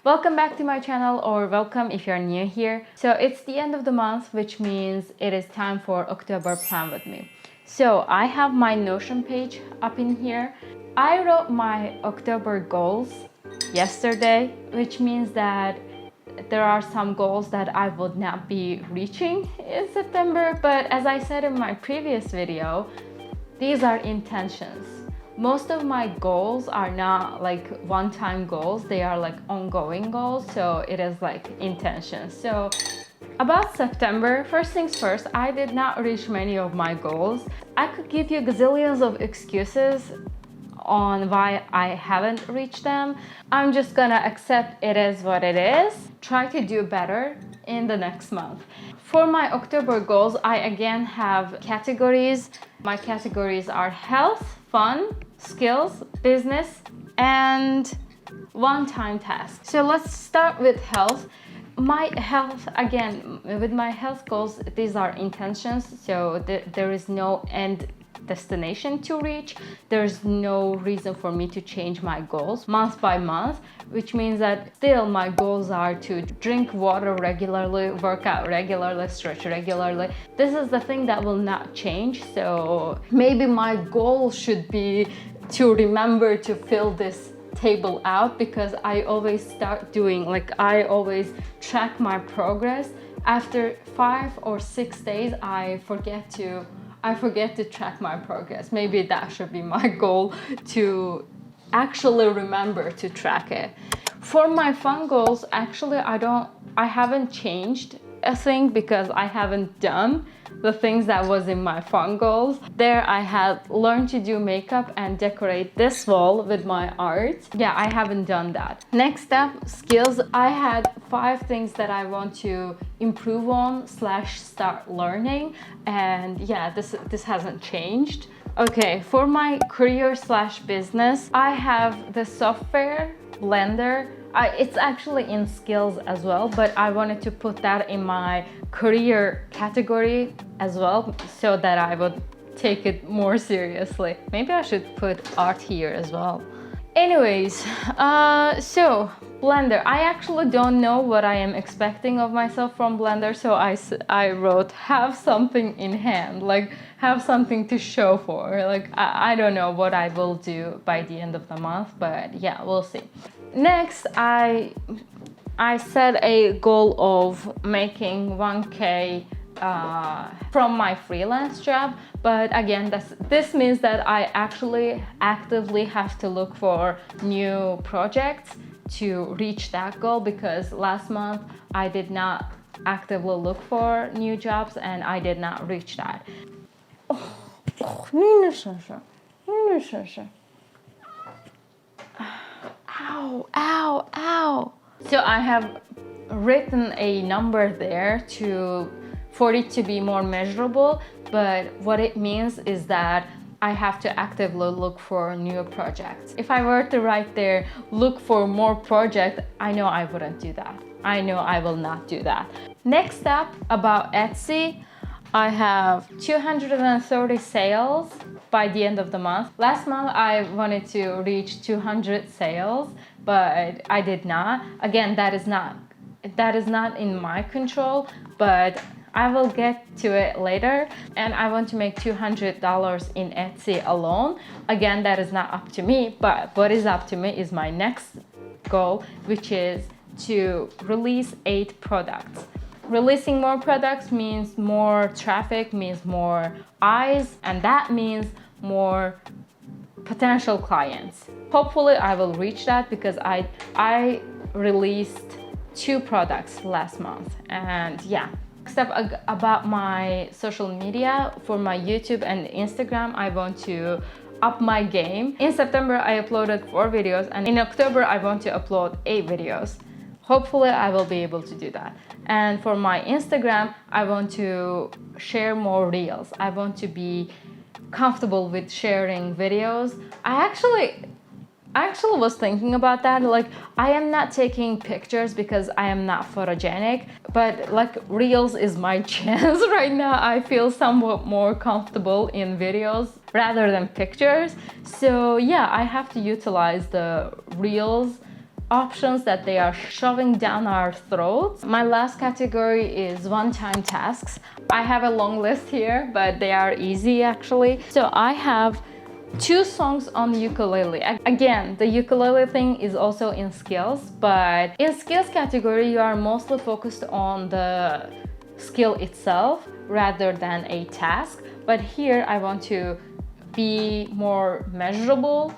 Welcome back to my channel, or welcome if you're new here. So it's the end of the month, which means it is time for October Plan With Me. So I have my Notion page up in here. I wrote my October goals yesterday, which means that there are some goals that I would not be reaching in September. But as I said in my previous video, these are intentions. Most of my goals are not like one-time goals, they are like ongoing goals, so it is like intentions. So about September, first things first, I did not reach many of my goals. I could give you gazillions of excuses on why I haven't reached them. I'm just gonna accept it is what it is, try to do better in the next month. For my October goals, I again have categories. My categories are health, fun, skills, business, and one-time task. So let's start with health. My health, again, with my health goals, these are intentions, so there is no end destination to reach. There's no reason for me to change my goals month by month, which means that still my goals are to drink water regularly, work out regularly, stretch regularly. This is the thing that will not change. So maybe my goal should be to remember to fill this table out, because I always start doing, like, I always track my progress. After 5 or 6 days, I forget to track my progress. Maybe that should be my goal, to actually remember to track it. For my fun goals, actually I haven't changed a thing, because I haven't done the things that was in my fun goals. There I had learned to do makeup and decorate this wall with my art. Yeah, I haven't done that. Next up, skills. I had 5 things that I want to improve on / start learning, and yeah, this hasn't changed. Okay, for my career / business, I have the software Blender. It's actually in skills as well, but I wanted to put that in my career category as well, so that I would take it more seriously. Maybe I should put art here as well. Anyways, so Blender. I actually don't know what I am expecting of myself from Blender, so I wrote have something in hand, like have something to show for. Like I don't know what I will do by the end of the month, but yeah, we'll see. Next, I set a goal of making 1K from my freelance job, but again, this means that I actually actively have to look for new projects to reach that goal, because last month I did not actively look for new jobs and I did not reach that. Ow, ow, ow. So I have written a number there for it to be more measurable, but what it means is that I have to actively look for new projects. If I were to write there, look for more projects, I know I wouldn't do that. I know I will not do that. Next up, about Etsy, I have 230 sales by the end of the month. Last month I wanted to reach 200 sales, but I did not. Again, that is not in my control, but I will get to it later. And I want to make $200 in Etsy alone. Again, that is not up to me, but what is up to me is my next goal, which is to release 8 products. Releasing more products means more traffic, means more eyes, and that means more potential clients. Hopefully I will reach that, because I released 2 products last month, and yeah. Next up, about my social media, for my YouTube and Instagram, I want to up my game. In September I uploaded 4 videos, and in October I want to upload 8 videos. Hopefully I will be able to do that. And for my Instagram, I want to share more reels. I want to be comfortable with sharing videos. I actually was thinking about that. Like, I am not taking pictures because I am not photogenic, but like reels is my chance right now. I feel somewhat more comfortable in videos rather than pictures. So yeah, I have to utilize the reels options that they are shoving down our throats. My last category is one-time tasks. I have a long list here, but they are easy actually. So I have 2 songs on ukulele. Again, the ukulele thing is also in skills, but in skills category, you are mostly focused on the skill itself rather than a task. But here I want to be more measurable.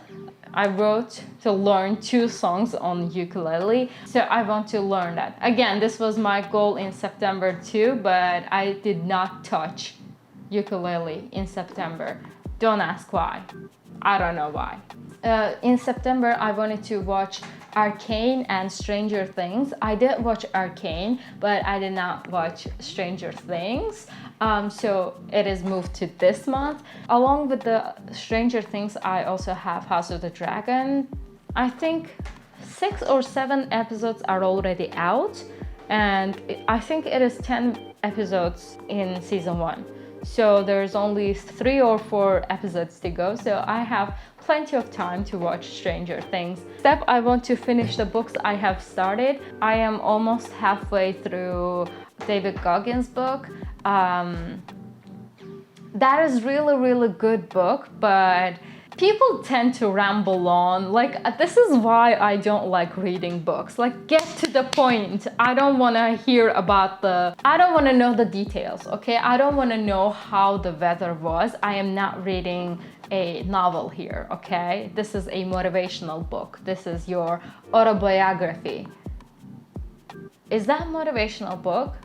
I wrote to learn 2 songs on ukulele, so I want to learn that. Again, this was my goal in September too, but I did not touch ukulele in September. Don't ask why. I don't know why. In September, I wanted to watch Arcane and Stranger Things. I did watch Arcane, but I did not watch Stranger Things. So it is moved to this month. Along with the Stranger Things, I also have House of the Dragon. I think 6 or 7 episodes are already out, and I think it is 10 episodes in season 1. So there's only 3 or 4 episodes to go, so I have plenty of time to watch Stranger Things. Step, I want to finish the books I have started. I am almost halfway through David Goggins' book. That is really good book, but people tend to ramble on. Like, this is why I don't like reading books. Like, get to the point. I don't want to hear about I don't want to know the details, okay? I don't want to know how the weather was. I am not reading a novel here, okay? This is a motivational book. This is your autobiography. Is that a motivational book?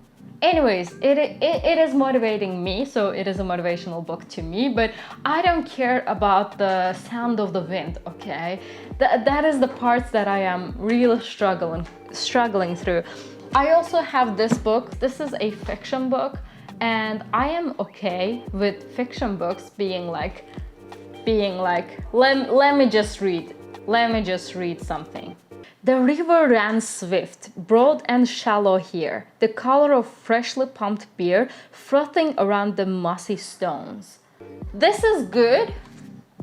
Anyways, it is motivating me, so it is a motivational book to me, but I don't care about the sound of the wind, okay? That is the parts that I am really struggling through. I also have this book. This is a fiction book, and I am okay with fiction books being like, let me just read something. The river ran swift, broad and shallow here, the color of freshly pumped beer frothing around the mossy stones. This is good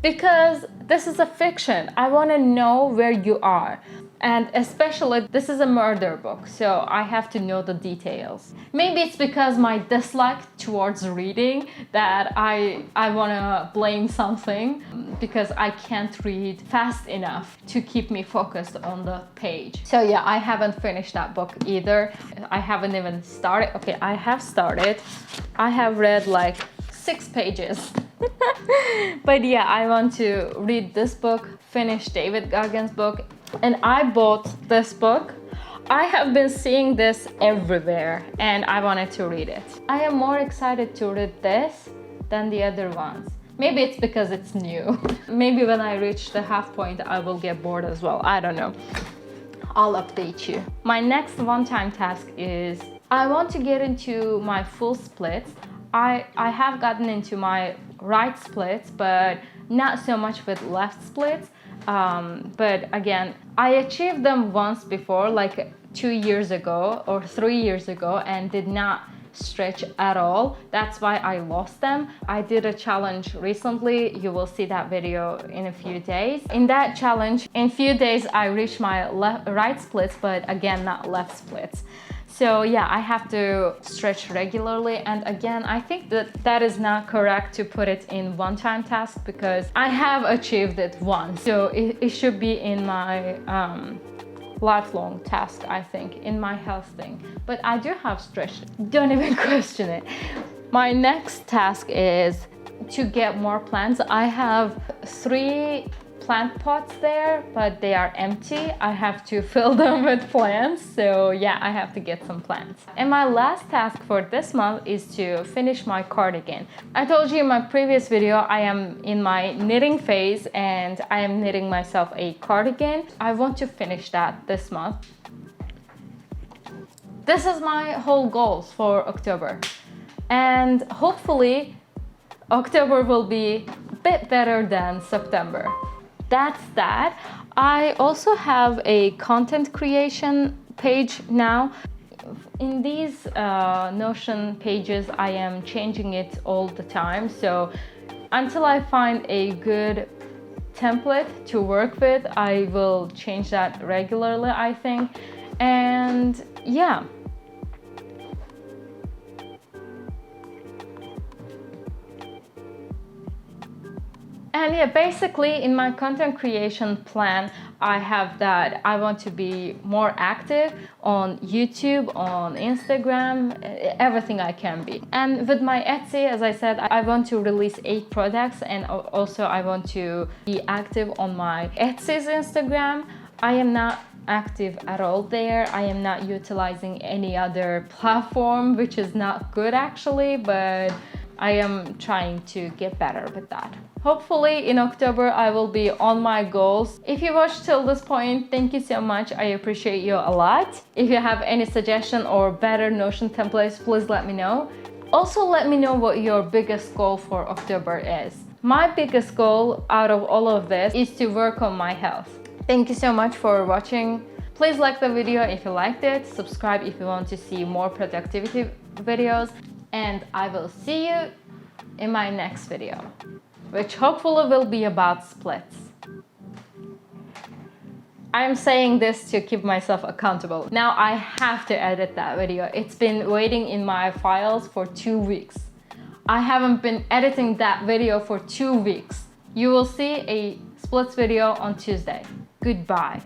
because this is a fiction. I want to know where you are. And especially, this is a murder book, so I have to know the details. Maybe it's because my dislike towards reading that I want to blame something because I can't read fast enough to keep me focused on the page. So yeah, I haven't finished that book either. I haven't even started. Okay, I have started. I have read like 6 pages. But yeah, I want to read this book, finish David Goggins' book, and I bought this book. I have been seeing this everywhere and I wanted to read it. I am more excited to read this than the other ones. Maybe it's because it's new. Maybe when I reach the half point, I will get bored as well. I don't know. I'll update you. My next one-time task is I want to get into my full splits. I have gotten into my right splits, but not so much with left splits. But again, I achieved them once before, like 2 years ago or 3 years ago, and did not stretch at all. That's why I lost them. I did a challenge recently. You will see that video in a few days. In that challenge, in few days, I reached my right splits, but again, not left splits. So yeah, I have to stretch regularly, and again, I think that is not correct to put it in one-time task because I have achieved it once. So it should be in my lifelong task, I think, in my health thing. But I do have stretch. Don't even question it. My next task is to get more plants. I have 3 plant pots there, but they are empty. I have to fill them with plants. So yeah, I have to get some plants. And my last task for this month is to finish my cardigan. I told you in my previous video, I am in my knitting phase and I am knitting myself a cardigan. I want to finish that this month. This is my whole goals for October. And hopefully October will be a bit better than September. That's that. I also have a content creation page now. In these Notion pages, I am changing it all the time. So until I find a good template to work with. I will change that regularly, I think. And yeah. And yeah, basically in my content creation plan, I have that I want to be more active on YouTube, on Instagram, everything I can be. And with my Etsy, as I said, I want to release 8 products, and also I want to be active on my Etsy's Instagram. I am not active at all there. I am not utilizing any other platform, which is not good actually, but I am trying to get better with that. Hopefully in October I will be on my goals. If you watched till this point, thank you so much. I appreciate you a lot. If you have any suggestion or better Notion templates, please let me know. Also let me know what your biggest goal for October is. My biggest goal out of all of this is to work on my health. Thank you so much for watching. Please like the video if you liked it. Subscribe if you want to see more productivity videos. And I will see you in my next video, which hopefully will be about splits. I'm saying this to keep myself accountable. Now I have to edit that video. It's been waiting in my files for 2 weeks. I haven't been editing that video for 2 weeks. You will see a splits video on Tuesday. Goodbye.